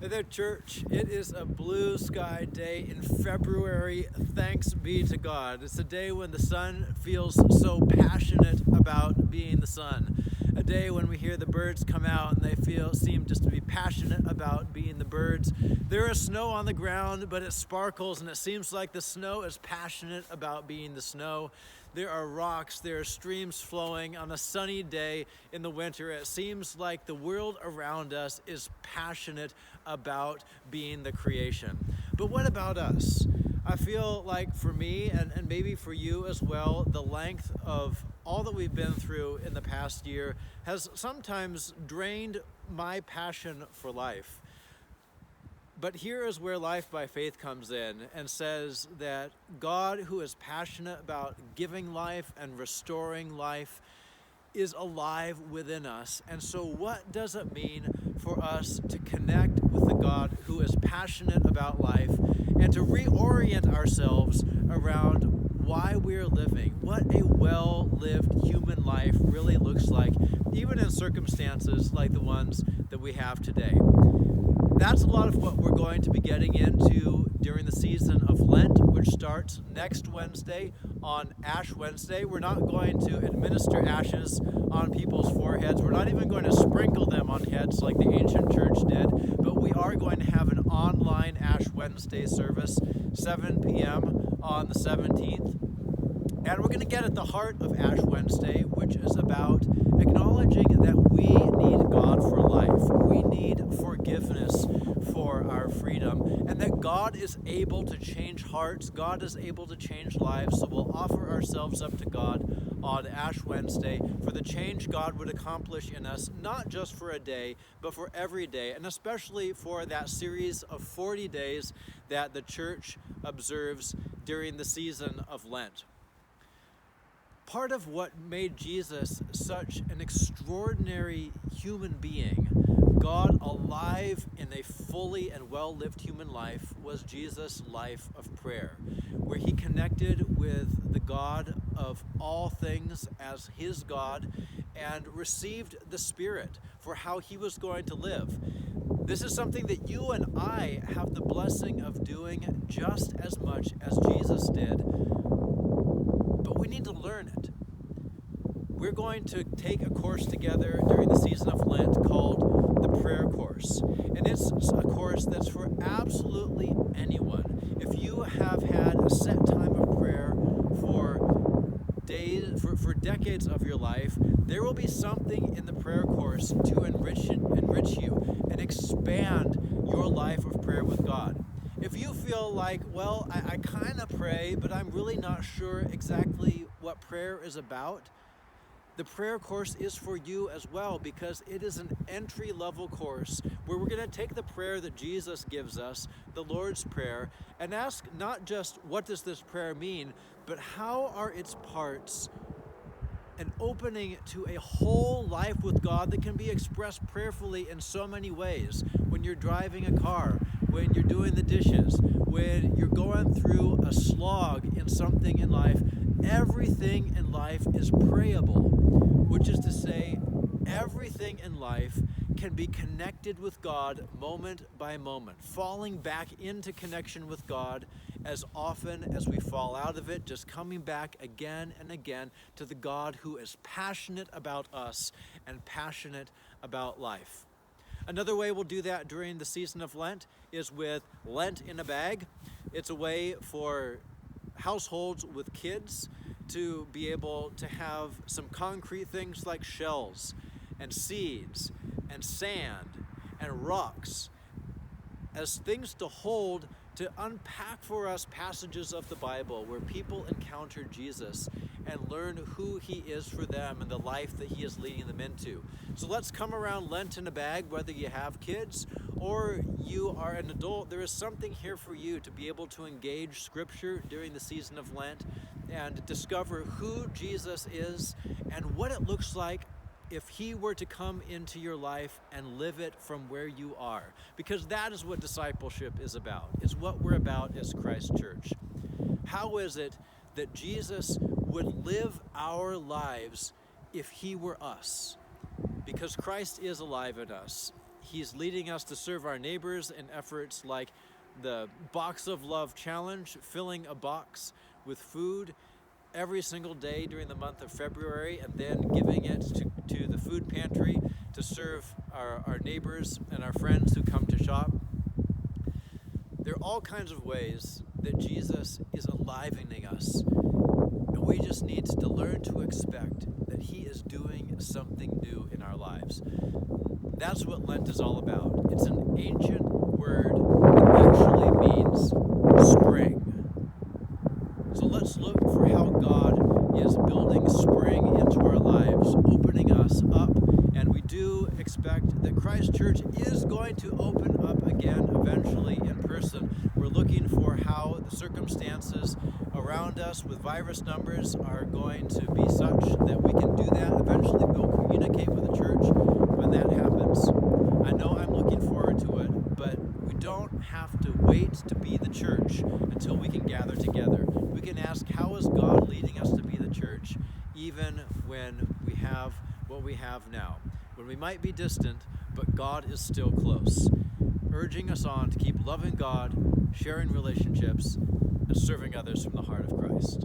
Hey there, church. It is a blue sky day in February. Thanks be to God. It's a day when the sun feels so passionate about being the sun. A day when we hear the birds come out and they seem just to be passionate about being the birds. There is snow on the ground, but it sparkles and it seems like the snow is passionate about being the snow. There are rocks, there are streams flowing on a sunny day in the winter. It seems like the world around us is passionate about being the creation. But what about us? I feel like for me, and maybe for you as well, the length of all that we've been through in the past year has sometimes drained my passion for life. But here is where Life by Faith comes in and says that God, who is passionate about giving life and restoring life, is alive within us. And so what does it mean for us to connect with the God who is passionate about life and to reorient ourselves around why we're living, what a well-lived human life really looks like, even in circumstances like the ones that we have today? That's a lot of what we're going to be getting into during the season of Lent, which starts next Wednesday on Ash Wednesday. We're not going to administer ashes on people's foreheads. We're not even going to sprinkle them on heads like the ancient church did, but we are going to have an online Ash Wednesday service, 7 p.m. on the 17th. And we're going to get at the heart of Ash Wednesday, which is about acknowledging that we need God for life. We need forgiveness for our freedom, and that God is able to change hearts. God is able to change lives. So we'll offer ourselves up to God on Ash Wednesday for the change God would accomplish in us, not just for a day, but for every day, and especially for that series of 40 days that the church observes during the season of Lent. Part of what made Jesus such an extraordinary human being, God alive in a fully and well-lived human life, was Jesus' life of prayer, where he connected with the God of all things as his God and received the Spirit for how he was going to live. This is something that you and I have the blessing of doing just as much as Jesus did. But we need to learn it. We're going to take a course together during the season of Lent called the Prayer Course. And it's a course that's for absolutely anyone. If you have had a set time of prayer for decades of your life, there will be something in the prayer course to enrich you and expand your life of prayer with God. If you feel like, well, I kind of pray, but I'm really not sure exactly what prayer is about, the prayer course is for you as well, because it is an entry-level course where we're going to take the prayer that Jesus gives us, the Lord's Prayer, and ask not just what does this prayer mean, but how are its parts an opening to a whole life with God that can be expressed prayerfully in so many ways. When you're driving a car, when you're doing the dishes, when you're going through a slog in something in life, everything in life is prayable, which is to say, everything in life can be connected with God moment by moment, falling back into connection with God as often as we fall out of it, just coming back again and again to the God who is passionate about us and passionate about life. Another way we'll do that during the season of Lent is with Lent in a Bag. It's a way for households with kids to be able to have some concrete things like shells and seeds and sand and rocks as things to hold, to unpack for us passages of the Bible where people encounter Jesus and learn who he is for them and the life that he is leading them into. So let's come around Lent in a Bag, whether you have kids or you are an adult. There is something here for you to be able to engage Scripture during the season of Lent and discover who Jesus is and what it looks like if he were to come into your life and live it from where you are. Because that is what discipleship is about. It's what we're about as Christ Church. How is it that Jesus would live our lives if he were us? Because Christ is alive in us. He's leading us to serve our neighbors in efforts like the Box of Love Challenge, filling a box with food every single day during the month of February, and then giving it to the food pantry to serve our neighbors and our friends who come to shop. There are all kinds of ways that Jesus is enlivening us, and we just need to learn to expect that he is doing something new in our lives. That's what Lent is all about. It's an ancient word that actually means spring. So let's look for how God is building spring into our lives, opening us up, and we do expect that Christ Church is going to open up again eventually in person. We're looking for how the circumstances around us with virus numbers are going to be such that we can do that. Eventually we'll communicate with the church when that happens. I know I'm looking forward to it, but we don't have to wait to be the church until we can gather together. We can ask, how is God leading us to be the church, even when we have what we have now? When we might be distant, but God is still close, urging us on to keep loving God, sharing relationships, and serving others from the heart of Christ.